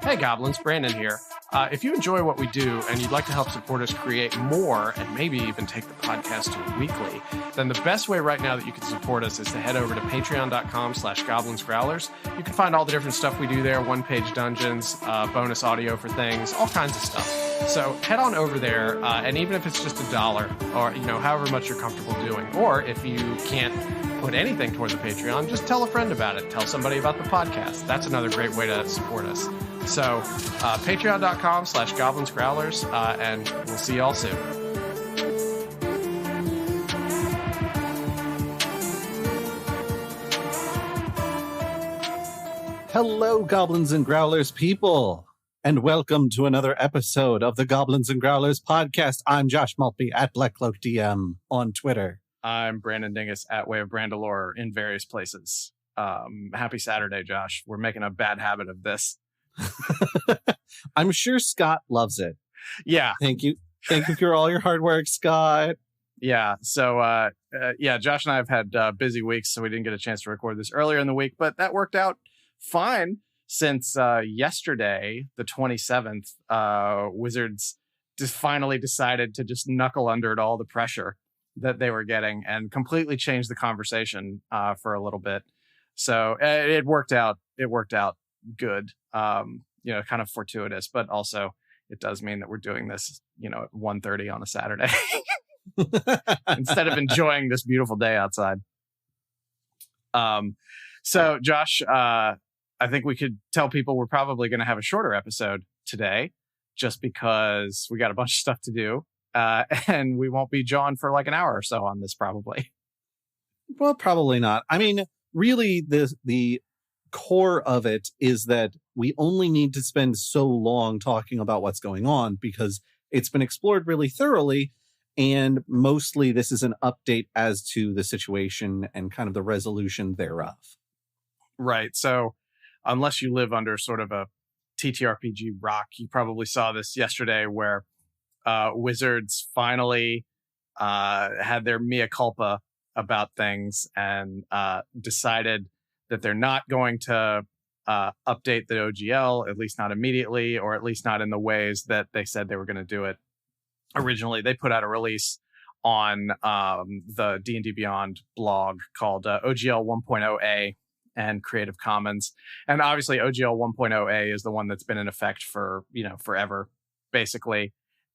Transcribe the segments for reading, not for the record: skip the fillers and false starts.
Hey Goblins, Brandon here. If you enjoy what we do and you'd like to help support us create more and maybe even take the podcast to weekly, then the best way right now that you can support us is to head over to patreon.com/goblinsgrowlers. You can find all the different stuff we do there, one-page dungeons, bonus audio for things, all kinds of stuff. So head on over there, and even if it's just $1 or, however much you're comfortable doing, or if you can't put anything toward the Patreon, just tell a friend about it. Tell somebody about the podcast. That's another great way to support us. So patreon.com/goblinsgrowlers, and we'll see y'all soon. Hello, Goblins and Growlers people, and welcome to another episode of the Goblins and Growlers Podcast. I'm Josh Maltby at BlackCloakDM on Twitter. I'm Brandon Dingus at Way of Brandalore in various places. Happy Saturday, Josh. We're making a bad habit of this. I'm sure Scott loves it. Yeah. Thank you. Thank you for all your hard work, Scott. Yeah. So, Josh and I have had busy weeks, so we didn't get a chance to record this earlier in the week, but that worked out fine since yesterday, the 27th, Wizards just finally decided to just knuckle under at all the pressure that they were getting and completely changed the conversation for a little bit. So it worked out. It worked out good. Kind of fortuitous, but also it does mean that we're doing this, at 1:30 on a Saturday instead of enjoying this beautiful day outside. So Josh, I think we could tell people we're probably going to have a shorter episode today just because we got a bunch of stuff to do. And we won't be jawing for like an hour or so on this probably. Well, probably not. I mean, really, the core of it is that we only need to spend so long talking about what's going on because it's been explored really thoroughly. And mostly this is an update as to the situation and kind of the resolution thereof. Right. So unless you live under sort of a TTRPG rock, you probably saw this yesterday where Wizards finally had their mea culpa about things and decided that they're not going to update the OGL, at least not immediately, or at least not in the ways that they said they were going to do it. Originally, they put out a release on the D&D Beyond blog called OGL 1.0A and Creative Commons. And obviously, OGL 1.0A is the one that's been in effect for, forever, basically.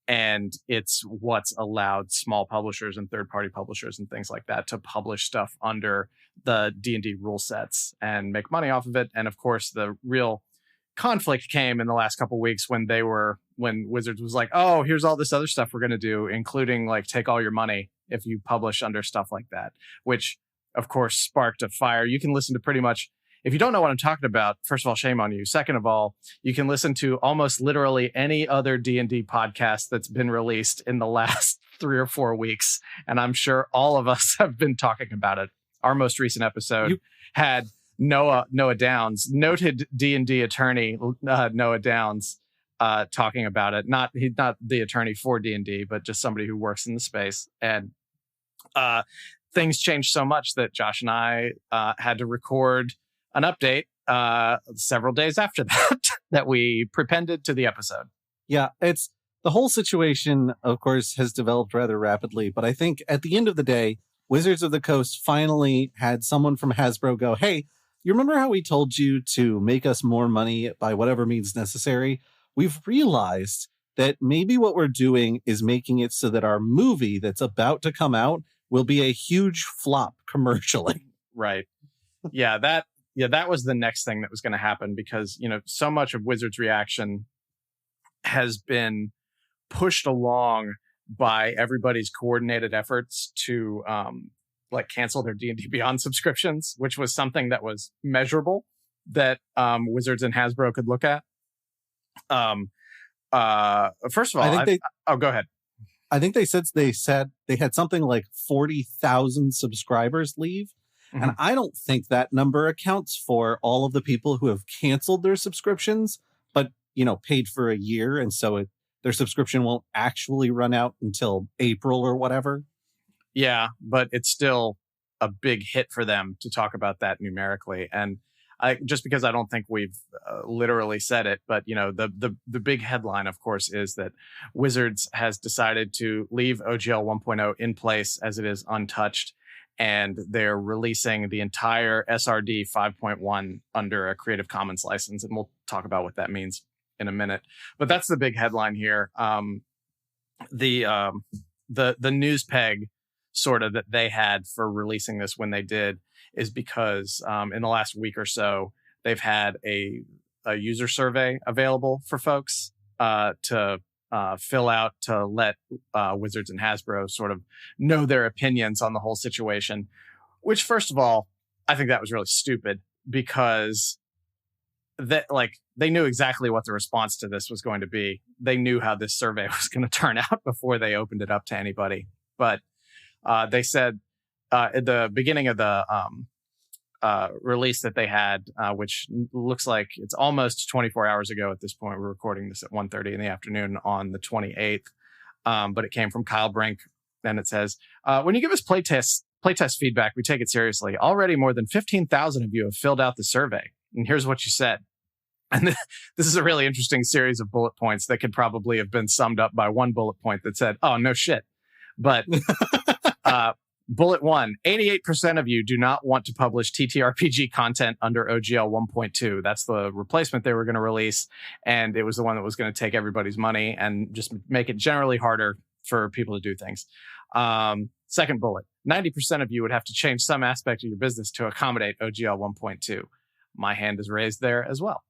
And it's what's allowed small publishers and third-party publishers and things like that to publish stuff under the D&D rule sets and make money off of it. And of course, the real conflict came in the last couple of weeks when Wizards was like, oh, here's all this other stuff we're going to do, including like take all your money if you publish under stuff like that, which of course sparked a fire. You can listen to pretty much, if you don't know what I'm talking about, first of all, shame on you. Second of all, you can listen to almost literally any other D&D podcast that's been released in the last 3 or 4 weeks. And I'm sure all of us have been talking about it. Our most recent episode had Noah Downs, noted D&D attorney Noah Downs, talking about it. He's not the attorney for D&D, but just somebody who works in the space. And things changed so much that Josh and I had to record an update several days after that we prepended to the episode. Yeah, it's the whole situation, of course, has developed rather rapidly. But I think at the end of the day, Wizards of the Coast finally had someone from Hasbro go, hey, you remember how we told you to make us more money by whatever means necessary? We've realized that maybe what we're doing is making it so that our movie that's about to come out will be a huge flop commercially. Right. Yeah, that was the next thing that was going to happen because, so much of Wizards' reaction has been pushed along by everybody's coordinated efforts to cancel their D&D Beyond subscriptions, which was something that was measurable that Wizards and Hasbro could look at. First of all, go ahead. I think they said they had something like 40,000 subscribers leave. Mm-hmm. And I don't think that number accounts for all of the people who have canceled their subscriptions, but, paid for a year. And so their subscription won't actually run out until April or whatever. Yeah, but it's still a big hit for them to talk about that numerically. And just because I don't think we've literally said it, but the big headline, of course, is that Wizards has decided to leave OGL 1.0 in place as it is untouched, and they're releasing the entire SRD 5.1 under a Creative Commons license, and we'll talk about what that means in a minute. But that's the big headline here. The news peg sort of that they had for releasing this when they did is because in the last week or so, they've had a user survey available for folks to fill out to let Wizards and Hasbro sort of know their opinions on the whole situation, which, first of all, I think that was really stupid because they knew exactly what the response to this was going to be. They knew how this survey was going to turn out before they opened it up to anybody. But they said at the beginning of the release that they had, which looks like it's almost 24 hours ago at this point. We're recording this at 1:30 in the afternoon on the 28th. But it came from Kyle Brink, and it says, when you give us playtest feedback, we take it seriously. Already more than 15,000 of you have filled out the survey. And here's what you said. And this is a really interesting series of bullet points that could probably have been summed up by one bullet point that said, oh, no shit. But bullet 1, 88% of you do not want to publish TTRPG content under OGL 1.2. That's the replacement they were going to release. And it was the one that was going to take everybody's money and just make it generally harder for people to do things. Second bullet, 90% of you would have to change some aspect of your business to accommodate OGL 1.2. My hand is raised there as well.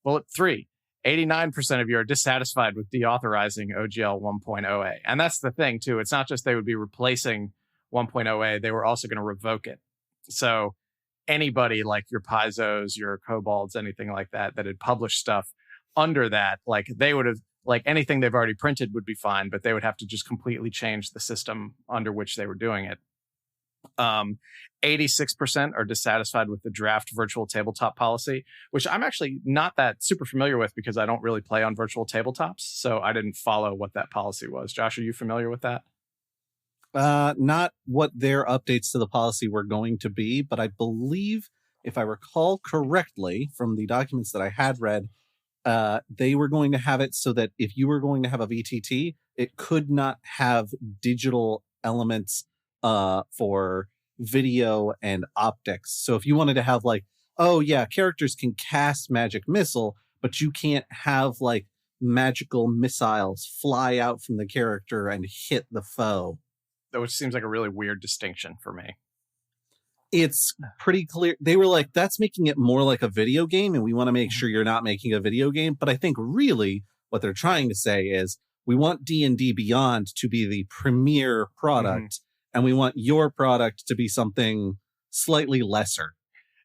Bullet 3, 89% of you are dissatisfied with deauthorizing OGL 1.0a. And that's the thing, too. It's not just they would be replacing 1.0a, they were also going to revoke it. So anybody like your Paizo's, your Kobolds, anything like that had published stuff under that, like they would have, like anything they've already printed would be fine, but they would have to just completely change the system under which they were doing it. 86% are dissatisfied with the draft virtual tabletop policy, which I'm actually not that super familiar with because I don't really play on virtual tabletops. So I didn't follow what that policy was. Josh, are you familiar with that? Not what their updates to the policy were going to be, but I believe, if I recall correctly from the documents that I had read, they were going to have it so that if you were going to have a VTT, it could not have digital elements for video and optics. So if you wanted to have like, oh yeah, characters can cast magic missile, but you can't have like magical missiles fly out from the character and hit the foe. Which seems like a really weird distinction for me. It's pretty clear. They were like, that's making it more like a video game, and we want to make sure you're not making a video game. But I think really what they're trying to say is we want D&D Beyond to be the premier product, and we want your product to be something slightly lesser.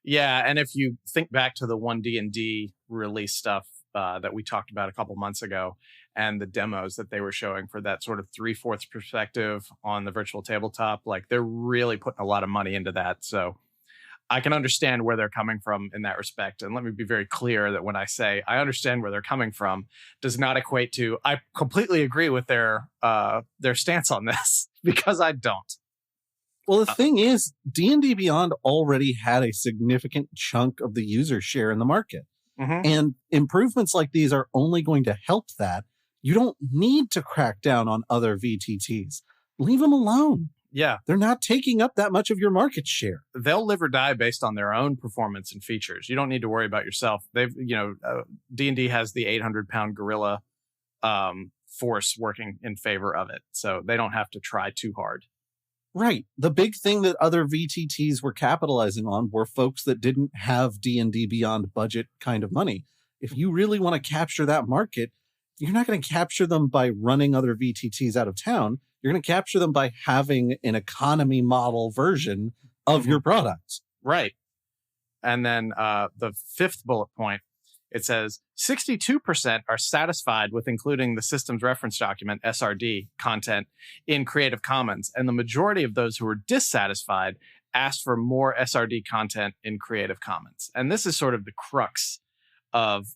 Yeah, and if you think back to the 1D&D release stuff that we talked about a couple months ago, and the demos that they were showing for that sort of 3/4 perspective on the virtual tabletop, like they're really putting a lot of money into that. So I can understand where they're coming from in that respect. And let me be very clear that when I say I understand where they're coming from, does not equate to I completely agree with their stance on this, because I don't. Well, the thing is, D&D Beyond already had a significant chunk of the user share in the market. And improvements like these are only going to help that. You don't need to crack down on other VTTs. Leave them alone. Yeah. They're not taking up that much of your market share. They'll live or die based on their own performance and features. You don't need to worry about yourself. D&D has the 800-pound gorilla force working in favor of it. So they don't have to try too hard. Right. The big thing that other VTTs were capitalizing on were folks that didn't have D&D Beyond budget kind of money. If you really want to capture that market, you're not going to capture them by running other VTTs out of town. You're going to capture them by having an economy model version of your product. Right. And then the fifth bullet point, it says 62% are satisfied with including the system's reference document, SRD, content in Creative Commons. And the majority of those who were dissatisfied asked for more SRD content in Creative Commons. And this is sort of the crux of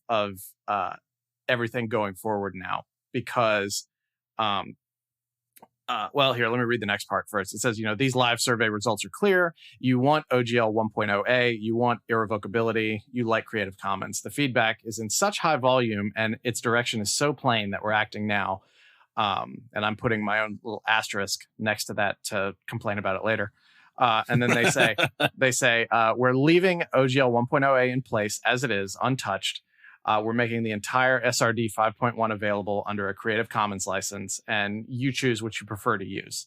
everything going forward now, because Well, here, let me read the next part first. It says, these live survey results are clear. You want OGL 1.0A. You want irrevocability. You like Creative Commons. The feedback is in such high volume and its direction is so plain that we're acting now. And I'm putting my own little asterisk next to that to complain about it later. And then they say, we're leaving OGL 1.0A in place as it is, untouched. We're making the entire SRD 5.1 available under a Creative Commons license, and you choose which you prefer to use.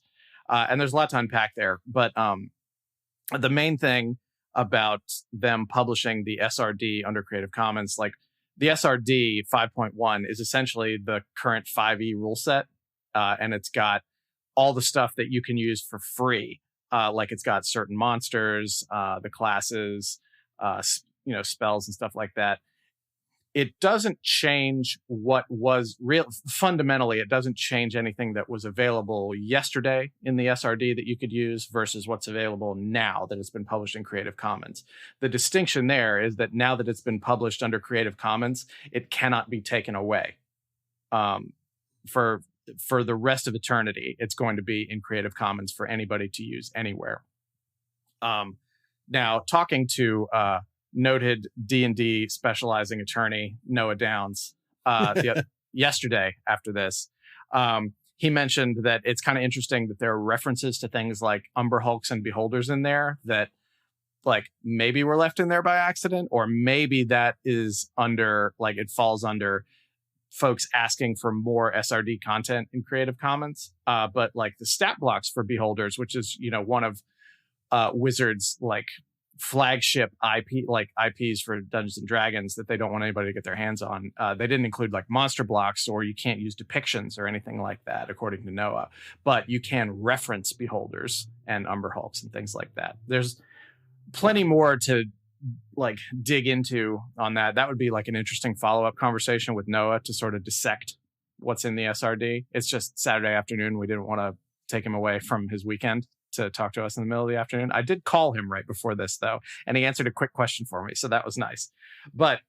And there's a lot to unpack there. But the main thing about them publishing the SRD under Creative Commons, like the SRD 5.1 is essentially the current 5e rule set. And it's got all the stuff that you can use for free. Like it's got certain monsters, the classes, spells and stuff like that. It doesn't change what was real. Fundamentally, it doesn't change anything that was available yesterday in the SRD that you could use versus what's available now that it's been published in Creative Commons. The distinction there is that now that it's been published under Creative Commons, it cannot be taken away. For the rest of eternity, it's going to be in Creative Commons for anybody to use anywhere. Now, talking to noted D&D specializing attorney Noah Downs yesterday after this, he mentioned that it's kind of interesting that there are references to things like Umber Hulks and Beholders in there that like maybe were left in there by accident, or maybe that is under, like it falls under folks asking for more SRD content in Creative Commons. But like the stat blocks for Beholders, which is, one of Wizards like flagship IPs for Dungeons and Dragons that they don't want anybody to get their hands on. They didn't include like monster blocks, or you can't use depictions or anything like that, according to Noah. But you can reference Beholders and Umber Hulks and things like that. There's plenty more to like dig into on that. That would be like an interesting follow-up conversation with Noah to sort of dissect what's in the SRD. It's just Saturday afternoon. We didn't want to take him away from his weekend to talk to us in the middle of the afternoon. I did call him right before this though, and he answered a quick question for me. So that was nice. But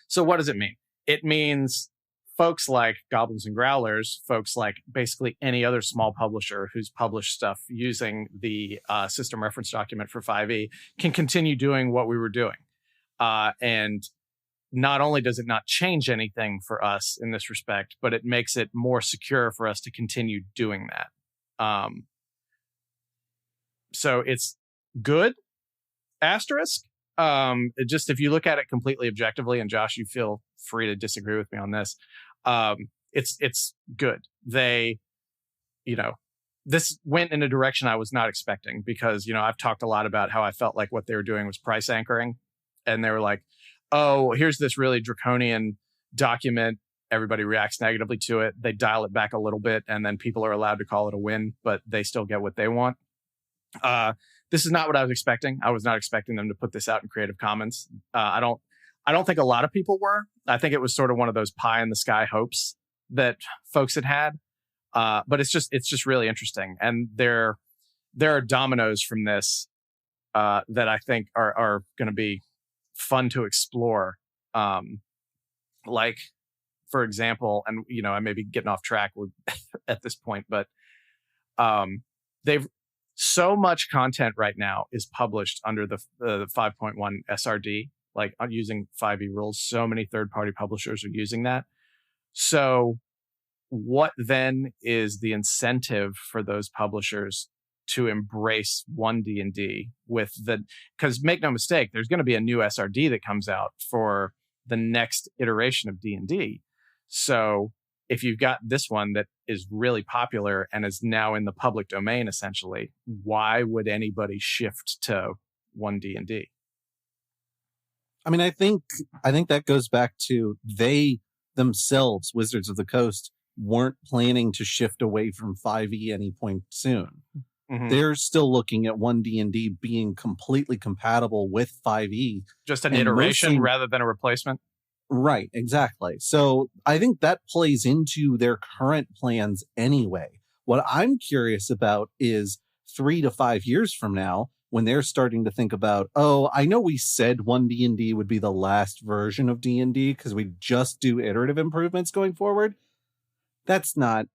so what does it mean? It means folks like Goblins and Growlers, folks like basically any other small publisher who's published stuff using the system reference document for 5e can continue doing what we were doing. And not only does it not change anything for us in this respect, but it makes it more secure for us to continue doing that. So it's good, asterisk. Just if you look at it completely objectively, and Josh, you feel free to disagree with me on this. It's good. They, this went in a direction I was not expecting because, I've talked a lot about how I felt like what they were doing was price anchoring, and they were like, oh, here's this really draconian document. Everybody reacts negatively to it. They dial it back a little bit, and then people are allowed to call it a win, but they still get what they want. This is not what I was expecting. I was not expecting them to put this out in Creative Commons. I don't think a lot of people were. I think it was sort of one of those pie in the sky hopes that folks had. But it's just really interesting. And there are dominoes from this that I think are going to be fun to explore. Like, for example, and I may be getting off track at this point, but they've so much content right now is published under the 5.1 SRD, like using 5e rules. So many third-party publishers are using that. So what then is the incentive for those publishers to embrace 1D&D with because make no mistake, there's going to be a new SRD that comes out for the next iteration of D&D. So if you've got this one that is really popular and is now in the public domain, essentially, why would anybody shift to 1D&D? I mean, I think that goes back to they themselves, Wizards of the Coast, weren't planning to shift away from 5e any point soon. Mm-hmm. They're still looking at 1D&D being completely compatible with 5e. Just an iteration rather than a replacement? Right, exactly. So I think that plays into their current plans anyway. What I'm curious about is 3 to 5 years from now, when they're starting to think about, oh, I know we said 1D&D would be the last version of D&D because we just do iterative improvements going forward. That's not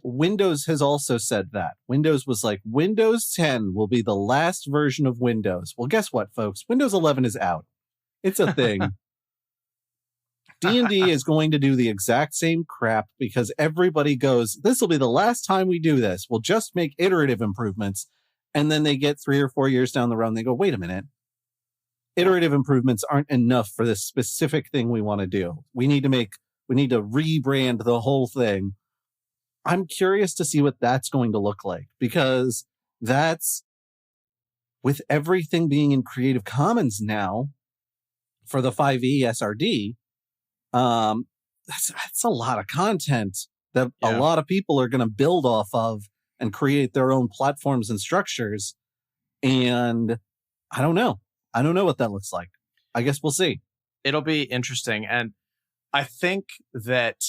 Windows has also said that. Windows was like, Windows 10 will be the last version of Windows. Well, guess what, folks? Windows 11 is out. It's a thing. D&D is going to do the exact same crap because everybody goes, this will be the last time we do this. We'll just make iterative improvements. And then they get 3 or 4 years down the road and they go, wait a minute. Iterative improvements aren't enough for this specific thing we want to do. We need to rebrand the whole thing. I'm curious to see what that's going to look like, because that's, with everything being in Creative Commons now for the 5e SRD, that's a lot of content that a lot of people are going to build off of and create their own platforms and structures. And I don't know what that looks like. I guess we'll see. It'll be interesting. And I think that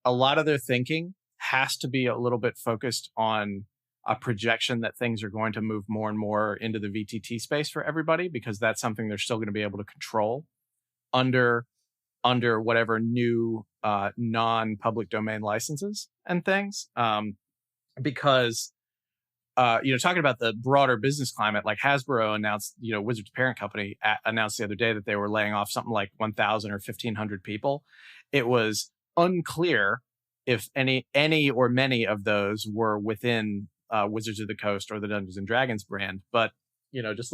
a lot of their thinking has to be a little bit focused on a projection that things are going to move more and more into the VTT space for everybody, because that's something they're still going to be able to control under whatever new non-public domain licenses and things. Because talking about the broader business climate, like Hasbro announced, Wizards' parent company announced the other day that they were laying off something like 1,000 or 1,500 people. It was unclear if any or many of those were within Wizards of the Coast or the Dungeons and Dragons brand. But, just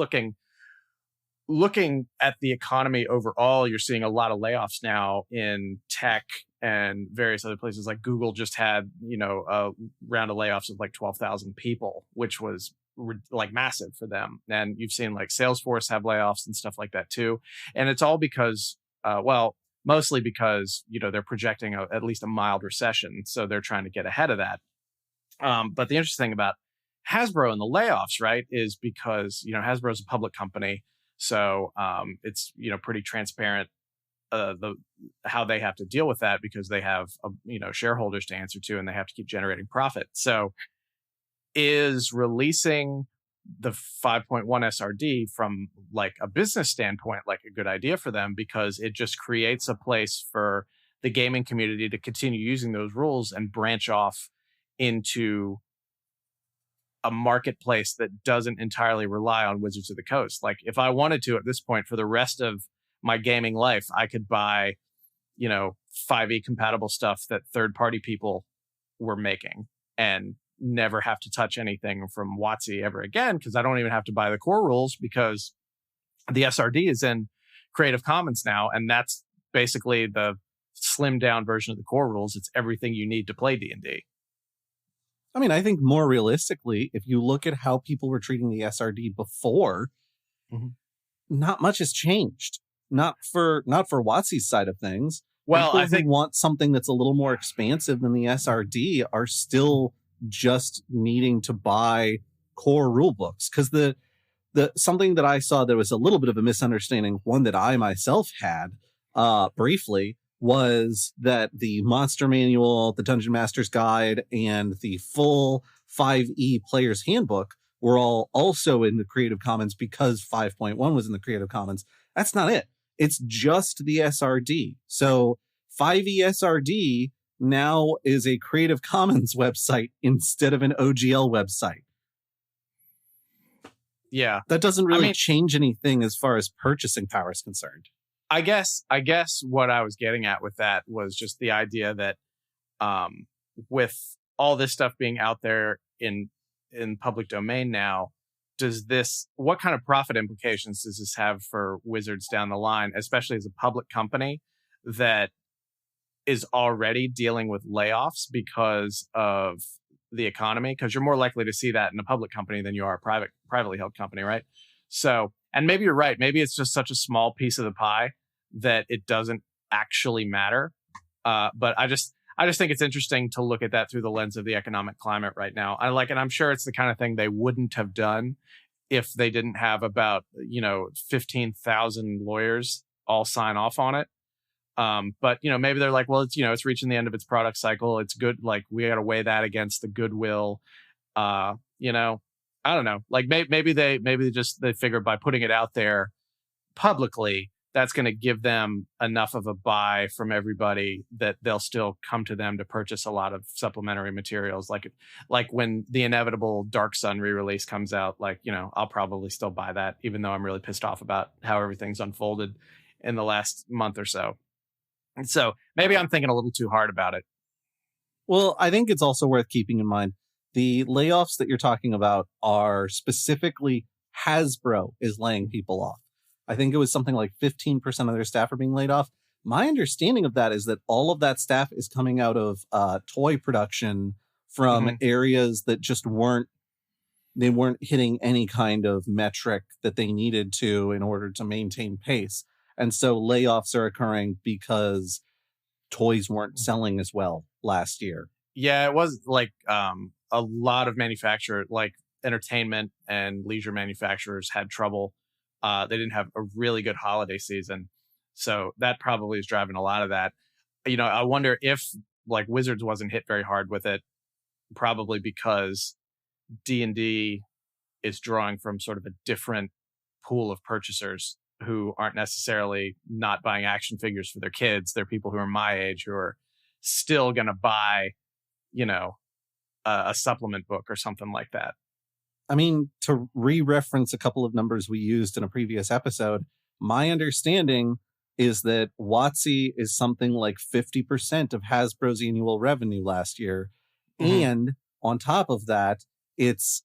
looking at the economy overall, you're seeing a lot of layoffs now in tech and various other places. Like Google just had, a round of layoffs of like 12,000 people, which was like massive for them. And you've seen like Salesforce have layoffs and stuff like that too. And it's all because, mostly because, they're projecting at least a mild recession. So they're trying to get ahead of that. But the interesting thing about Hasbro and the layoffs, right, is because, Hasbro is a public company. So it's, pretty transparent, how they have to deal with that, because they have, shareholders to answer to, and they have to keep generating profit. So is releasing the 5.1 SRD from like a business standpoint, like a good idea for them, because it just creates a place for the gaming community to continue using those rules and branch off into a marketplace that doesn't entirely rely on Wizards of the Coast. Like if I wanted to at this point for the rest of my gaming life, I could buy, 5e compatible stuff that third-party people were making and never have to touch anything from WotC ever again, because I don't even have to buy the core rules, because the SRD is in Creative Commons now, and that's basically the slimmed down version of the core rules. It's everything you need to play D&D. I mean, I think more realistically, if you look at how people were treating the SRD before, not much has changed. Not for WotC's side of things. Well, people I think who want something that's a little more expansive than the SRD are still just needing to buy core rule books, because the something that I saw that was a little bit of a misunderstanding, one that I myself had briefly, was that the Monster Manual, the Dungeon Master's Guide, and the full 5e Player's Handbook were all also in the Creative Commons because 5.1 was in the Creative Commons. That's not it. It's just the SRD. So 5e SRD now is a Creative Commons website instead of an OGL website. Yeah. That doesn't really change anything as far as purchasing power is concerned. I guess what I was getting at with that was just the idea that with all this stuff being out there in public domain now, what kind of profit implications does this have for Wizards down the line, especially as a public company that is already dealing with layoffs because of the economy? Because you're more likely to see that in a public company than you are a privately held company, right? So, and maybe you're right. Maybe it's just such a small piece of the pie that it doesn't actually matter. But I just think it's interesting to look at that through the lens of the economic climate right now. And I'm sure it's the kind of thing they wouldn't have done if they didn't have about, 15,000 lawyers all sign off on it. But, maybe they're like, well, it's reaching the end of its product cycle. It's good. Like, we got to weigh that against the goodwill. I don't know. Like maybe they figure by putting it out there publicly that's going to give them enough of a buy from everybody that they'll still come to them to purchase a lot of supplementary materials. Like when the inevitable Dark Sun re-release comes out, like, I'll probably still buy that, even though I'm really pissed off about how everything's unfolded in the last month or so. And so maybe I'm thinking a little too hard about it. Well, I think it's also worth keeping in mind the layoffs that you're talking about are specifically Hasbro is laying people off. I think it was something like 15% of their staff are being laid off. My understanding of that is that all of that staff is coming out of toy production from areas that just weren't hitting any kind of metric that they needed to in order to maintain pace. And so layoffs are occurring because toys weren't selling as well last year. Yeah, it was like a lot of manufacturers, like entertainment and leisure manufacturers, had trouble. They didn't have a really good holiday season. So that probably is driving a lot of that. I wonder if like Wizards wasn't hit very hard with it, probably because D&D is drawing from sort of a different pool of purchasers who aren't necessarily not buying action figures for their kids. They're people who are my age who are still going to buy, a supplement book or something like that. I mean, to re-reference a couple of numbers we used in a previous episode, my understanding is that WotC is something like 50% of Hasbro's annual revenue last year. And on top of that, it's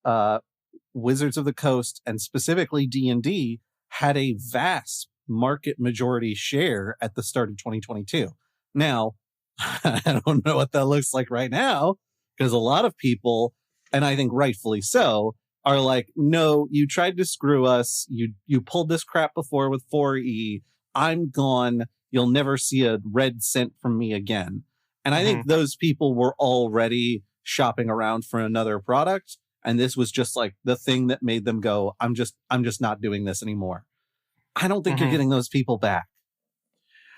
Wizards of the Coast and specifically D&D had a vast market majority share at the start of 2022. Now, I don't know what that looks like right now, because a lot of people, and I think rightfully so, are like, no, you tried to screw us. You pulled this crap before with 4E. I'm gone. You'll never see a red cent from me again. And I think those people were already shopping around for another product. And this was just like the thing that made them go, I'm just not doing this anymore. I don't think you're getting those people back.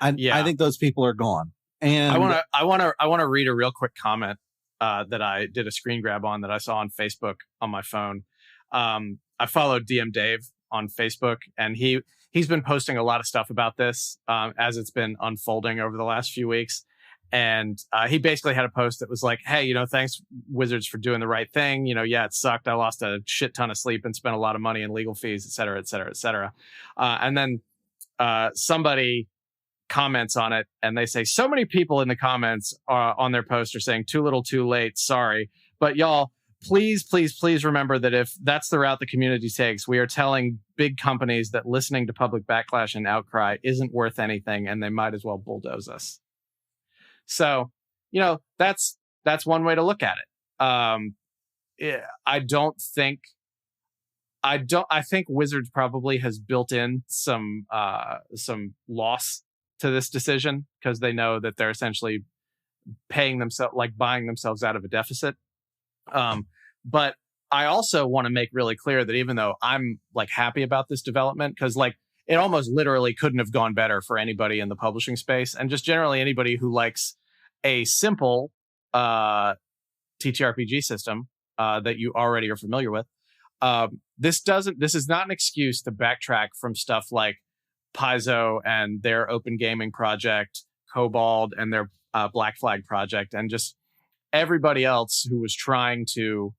I think those people are gone. And I want to read a real quick comment that I did a screen grab on that I saw on Facebook on my phone. I followed DM Dave on Facebook, and he's been posting a lot of stuff about this as it's been unfolding over the last few weeks. And he basically had a post that was like, hey, thanks Wizards for doing the right thing. Yeah, it sucked. I lost a shit ton of sleep and spent a lot of money in legal fees, et cetera, et cetera, et cetera. And then somebody comments on it and they say, so many people in the comments on their post are saying too little, too late. Sorry. But y'all, please, please, please remember that if that's the route the community takes, we are telling big companies that listening to public backlash and outcry isn't worth anything and they might as well bulldoze us. So, that's one way to look at it. I think Wizards probably has built in some loss to this decision because they know that they're essentially buying themselves out of a deficit. But I also want to make really clear that even though I'm like happy about this development, because like it almost literally couldn't have gone better for anybody in the publishing space and just generally anybody who likes a simple TTRPG system that you already are familiar with. This is not an excuse to backtrack from stuff like Paizo and their open gaming project, Kobold and their Black Flag project, and just everybody else who was trying to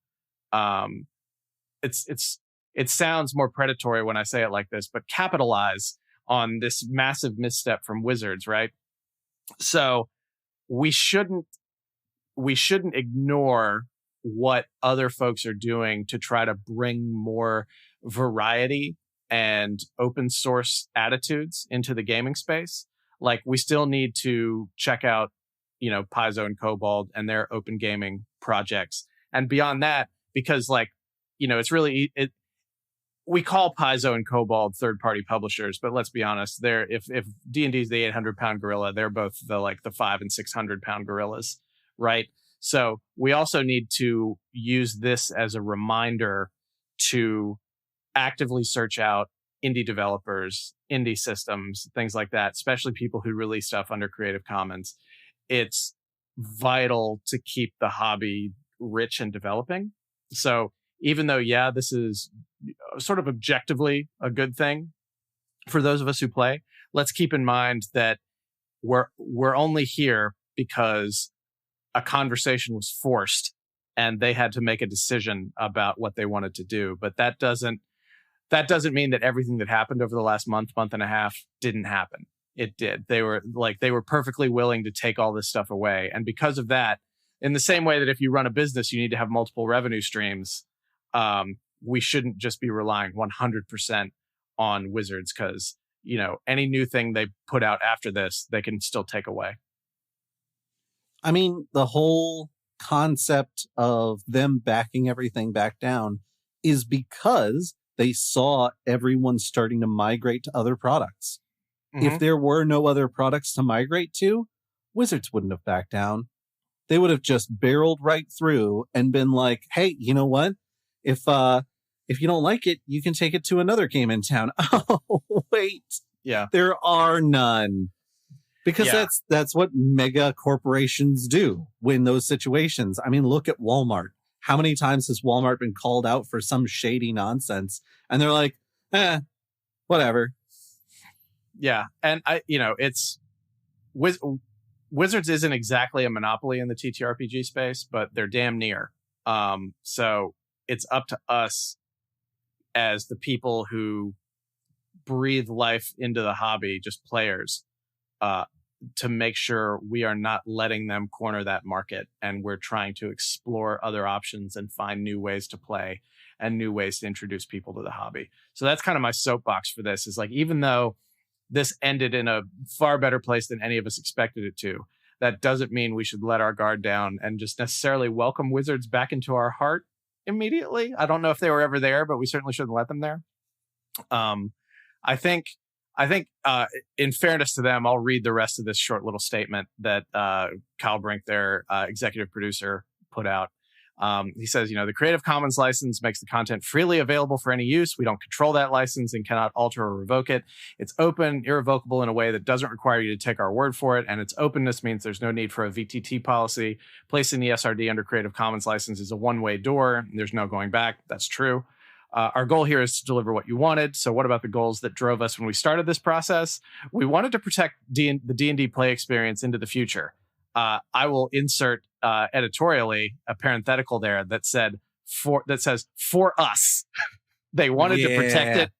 it sounds more predatory when I say it like this, but capitalize on this massive misstep from Wizards, right? So we shouldn't ignore what other folks are doing to try to bring more variety and open source attitudes into the gaming space. Like we still need to check out, Paizo and Kobold and their open gaming projects. And beyond that, because it's really, we call Paizo and Kobold third-party publishers, but let's be honest, if D&D is the 800-pound gorilla, they're both the 500 and 600-pound gorillas, right? So we also need to use this as a reminder to actively search out indie developers, indie systems, things like that, especially people who release stuff under Creative Commons. It's vital to keep the hobby rich and developing. So even though, this is sort of objectively a good thing for those of us who play, let's keep in mind that we're only here because a conversation was forced and they had to make a decision about what they wanted to do. But that doesn't mean that everything that happened over the last month and a half didn't happen. It did. They were perfectly willing to take all this stuff away. And because of that, in the same way that if you run a business, you need to have multiple revenue streams, we shouldn't just be relying 100% on Wizards, because, any new thing they put out after this, they can still take away. I mean, the whole concept of them backing everything back down is because they saw everyone starting to migrate to other products. Mm-hmm. If there were no other products to migrate to, Wizards wouldn't have backed down. They would have just barreled right through and been like, hey, you know what? If you don't like it, you can take it to another game in town. Oh, wait. Yeah. There are none. Because that's what mega corporations do when those situations. I mean, look at Walmart. How many times has Walmart been called out for some shady nonsense? And they're like, whatever. Yeah. And it's Wizards isn't exactly a monopoly in the TTRPG space, but they're damn near. So it's up to us as the people who breathe life into the hobby, just players, to make sure we are not letting them corner that market, and we're trying to explore other options and find new ways to play and new ways to introduce people to the hobby. So that's kind of my soapbox for this, is like, even though this ended in a far better place than any of us expected it to, that doesn't mean we should let our guard down and just necessarily welcome Wizards back into our heart immediately. I don't know if they were ever there, but we certainly shouldn't let them there. I think in fairness to them, I'll read the rest of this short little statement that Kyle Brink, their executive producer, put out. He says, the Creative Commons license makes the content freely available for any use. We don't control that license and cannot alter or revoke it. It's open, irrevocable in a way that doesn't require you to take our word for it. And its openness means there's no need for a VTT policy. Placing the SRD under Creative Commons license is a one-way door. There's no going back. That's true. Our goal here is to deliver what you wanted. So what about the goals that drove us when we started this process? We wanted to protect the D&D play experience into the future. I will insert editorially a parenthetical there that says for us. They wanted to protect it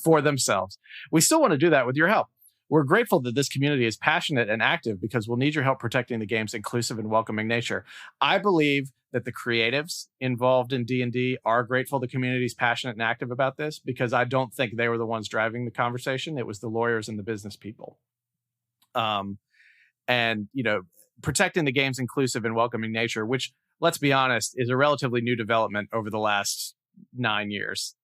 for themselves. We still want to do that with your help. We're grateful that this community is passionate and active because we'll need your help protecting the game's inclusive and welcoming nature. I believe that the creatives involved in D&D are grateful the community is passionate and active about this, because I don't think they were the ones driving the conversation. It was the lawyers and the business people. And, protecting the game's inclusive and welcoming nature, which, let's be honest, is a relatively new development over the last 9 years.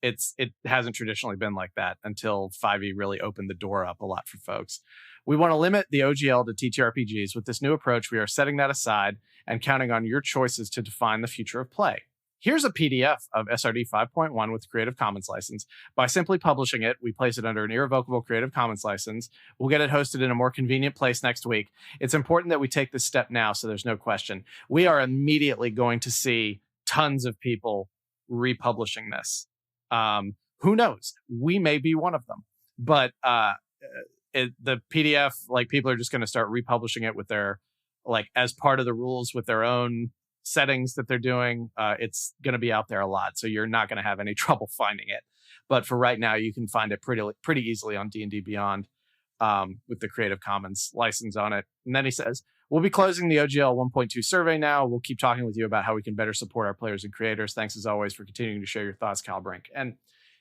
It hasn't traditionally been like that until 5e really opened the door up a lot for folks. We want to limit the OGL to TTRPGs. With this new approach, we are setting that aside and counting on your choices to define the future of play. Here's a PDF of SRD 5.1 with Creative Commons license. By simply publishing it, we place it under an irrevocable Creative Commons license. We'll get it hosted in a more convenient place next week. It's important that we take this step now, so there's no question. We are immediately going to see tons of people republishing this. Who knows? We may be one of them. But the PDF, people are just going to start republishing it with their, as part of the rules with their own settings that they're doing. It's going to be out there a lot, so you're not going to have any trouble finding it. But for right now, you can find it pretty easily on D&D Beyond with the Creative Commons license on it. And then he says, we'll be closing the OGL 1.2 survey now. We'll keep talking with you about how we can better support our players and creators. Thanks as always for continuing to share your thoughts, Kyle Brink. And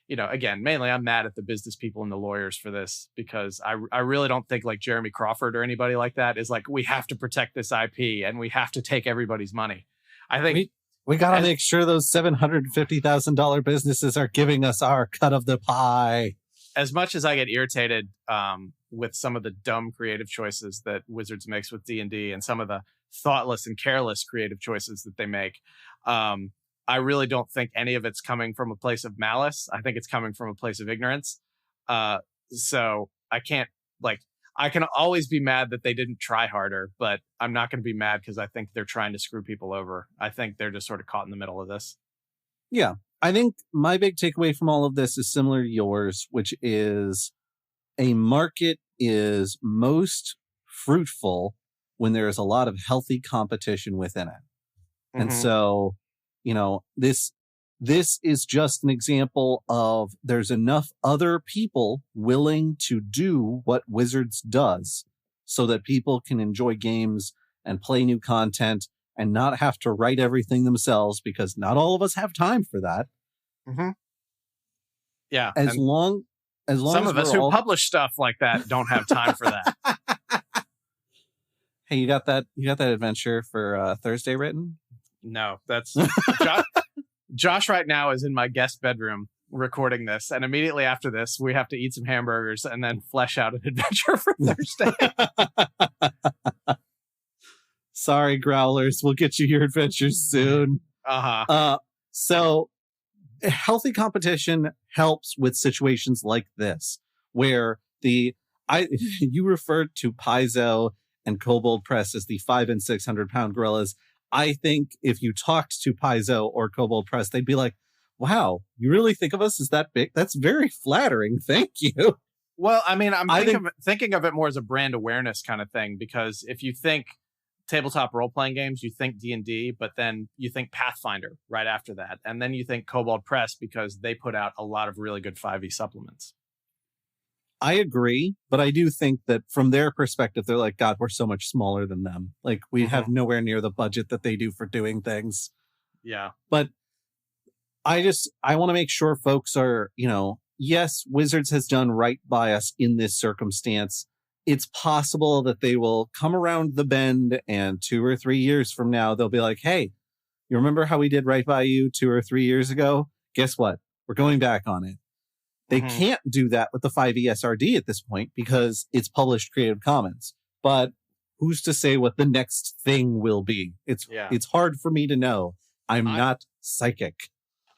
again, mainly I'm mad at the business people and the lawyers for this, because I really don't think Jeremy Crawford or anybody like that is we have to protect this IP and we have to take everybody's money. I think we got to make sure those $750,000 businesses are giving us our cut of the pie. As much as I get irritated with some of the dumb creative choices that Wizards makes with D&D and some of the thoughtless and careless creative choices that they make, I really don't think any of it's coming from a place of malice. I think it's coming from a place of ignorance. So I can't I can always be mad that they didn't try harder, but I'm not going to be mad because I think they're trying to screw people over. I think they're just sort of caught in the middle of this. Yeah. I think my big takeaway from all of this is similar to yours, which is a market is most fruitful when there is a lot of healthy competition within it. Mm-hmm. And so, this is just an example of there's enough other people willing to do what Wizards does so that people can enjoy games and play new content and not have to write everything themselves, because not all of us have time for that. Mm-hmm. Yeah. As long some as of us who publish stuff like that don't have time for that. Hey, you got that adventure for Thursday written? No, that's Josh right now is in my guest bedroom recording this, and immediately after this we have to eat some hamburgers and then flesh out an adventure for Thursday. Sorry, Growlers, we'll get you your adventures soon. So healthy competition helps with situations like this, where you referred to Paizo and Kobold Press as the 500 and 600 pound gorillas. I think if you talked to Paizo or Kobold Press, they'd be like, wow, you really think of us as that big? That's very flattering. Thank you. Well, I mean, I'm thinking of it more as a brand awareness kind of thing, because if you think tabletop role-playing games, you think D&D, but then you think Pathfinder right after that. And then you think Kobold Press, because they put out a lot of really good 5e supplements. I agree, but I do think that from their perspective, they're like, God, we're so much smaller than them. Like, we have nowhere near the budget that they do for doing things. Yeah. But I want to make sure folks are, yes, Wizards has done right by us in this circumstance. It's possible that they will come around the bend and 2 or 3 years from now, they'll be like, hey, you remember how we did right by you 2 or 3 years ago? Guess what? We're going back on it. They can't do that with the 5e SRD at this point because it's published Creative Commons. But who's to say what the next thing will be? It's hard for me to know. I'm not psychic.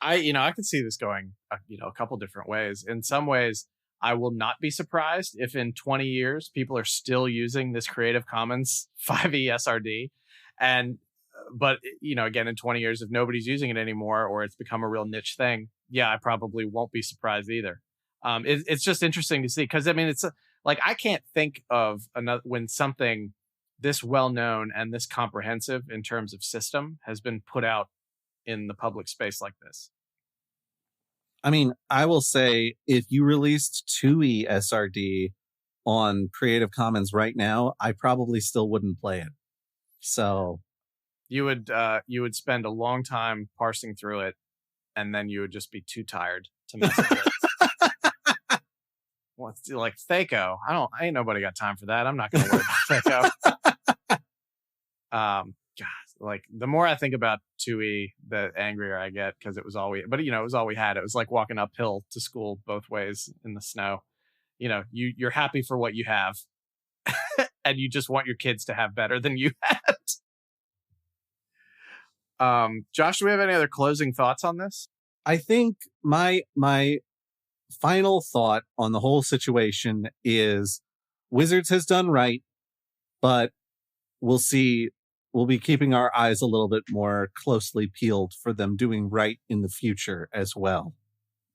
I can see this going, a couple different ways. In some ways, I will not be surprised if in 20 years people are still using this Creative Commons 5e SRD, but again, in 20 years, if nobody's using it anymore or it's become a real niche thing, I probably won't be surprised either. It's just interesting to see, because I mean, it's like, I can't think of when something this well known and this comprehensive in terms of system has been put out in the public space like this. I mean, I will say, if you released 2e SRD on Creative Commons right now, I probably still wouldn't play it. So you would spend a long time parsing through it, and then you would just be too tired to mess with it. Well, it's like Thaco. Ain't nobody got time for that. I'm not going to worry about Thaco. God, like, the more I think about 2e, the angrier I get, because it was all it was all we had. It was like walking uphill to school both ways in the snow. You're happy for what you have, and you just want your kids to have better than you had. Josh, do we have any other closing thoughts on this? I think my final thought on the whole situation is Wizards has done right, but we'll see. We'll be keeping our eyes a little bit more closely peeled for them doing right in the future as well.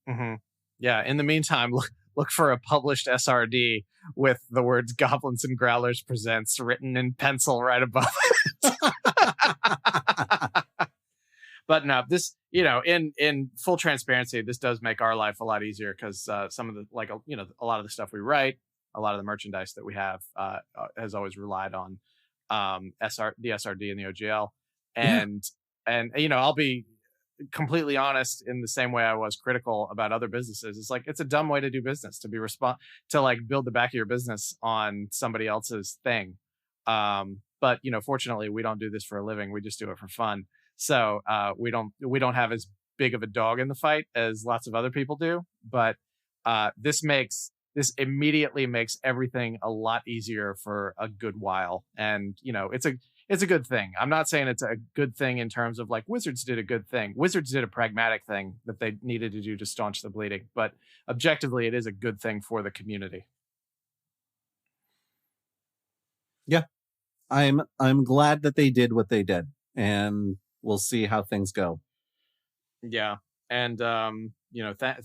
Mm-hmm. Yeah. In the meantime, look for a published SRD with the words Goblins and Growlers Presents written in pencil right above it. But no, this, in full transparency, this does make our life a lot easier, because some of the, a lot of the stuff we write, a lot of the merchandise that we have has always relied on the SRD and the OGL. And I'll be completely honest, in the same way I was critical about other businesses. It's like, it's a dumb way to do business, to be to build the back of your business on somebody else's thing. But fortunately, we don't do this for a living. We just do it for fun. So we don't have as big of a dog in the fight as lots of other people do. But this immediately makes everything a lot easier for a good while. And it's a good thing. I'm not saying it's a good thing in terms of like Wizards did a good thing. Wizards did a pragmatic thing that they needed to do to staunch the bleeding. But objectively, it is a good thing for the community. Yeah, I'm glad that they did what they did, and we'll see how things go. Yeah. And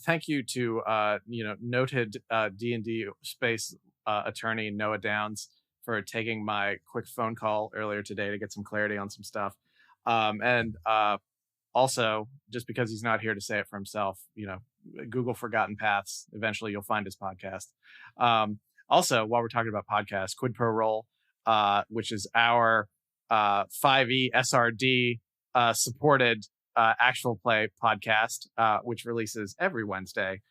thank you to noted D&D space attorney Noah Downs for taking my quick phone call earlier today to get some clarity on some stuff. And also, just because he's not here to say it for himself, Google Forgotten Paths. Eventually, you'll find his podcast. Also, while we're talking about podcasts, Quid Pro Roll, which is our 5e SRD supported actual play podcast, which releases every Wednesday.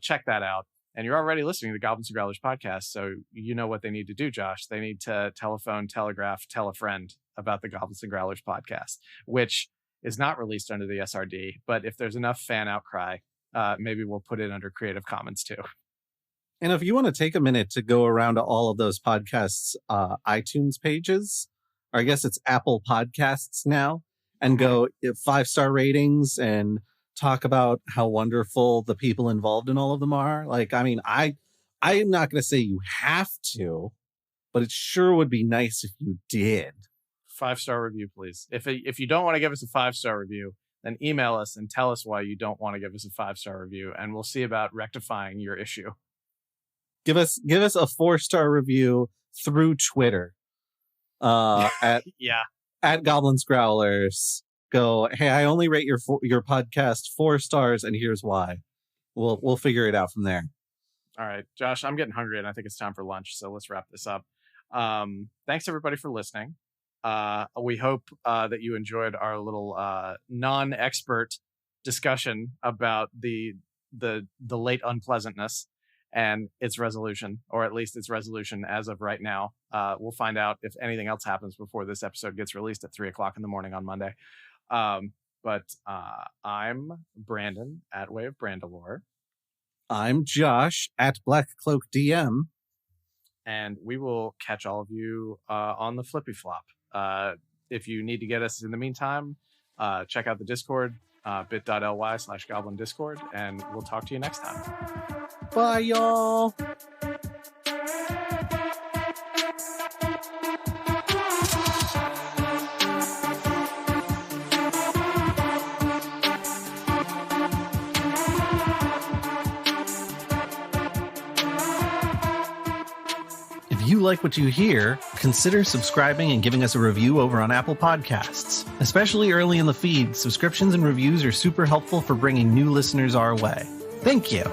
Check that out. And you're already listening to the Goblins and Growlers podcast, so you know what they need to do, Josh. They need to telephone, telegraph, tell a friend about the Goblins and Growlers podcast, which is not released under the SRD. But if there's enough fan outcry, maybe we'll put it under Creative Commons too. And if you want to take a minute to go around to all of those podcasts' iTunes pages, or I guess it's Apple Podcasts now, and go 5-star ratings and talk about how wonderful the people involved in all of them are. Like, I mean, I am not going to say you have to, but it sure would be nice if you did. 5-star review, please. If you don't want to give us a 5-star review, then email us and tell us why you don't want to give us a 5-star review, and we'll see about rectifying your issue. Give us a 4-star review through Twitter. At Goblins Growlers. Go, hey, I only rate your podcast 4 stars, and here's why. We'll figure it out from there. All right, Josh, I'm getting hungry, and I think it's time for lunch, so let's wrap this up. Thanks everybody for listening. We hope that you enjoyed our little non-expert discussion about the late unpleasantness and its resolution, or at least its resolution as of right now. We'll find out if anything else happens before this episode gets released at 3:00 in the morning on Monday. But I'm Brandon at Way of Brandalore. I'm Josh at Black Cloak DM. And we will catch all of you on the flippy flop. If you need to get us in the meantime, check out the Discord, bit.ly/goblin discord, and we'll talk to you next time. Bye, y'all. If you like what you hear, consider subscribing and giving us a review over on Apple Podcasts. Especially early in the feed, subscriptions and reviews are super helpful for bringing new listeners our way. Thank you.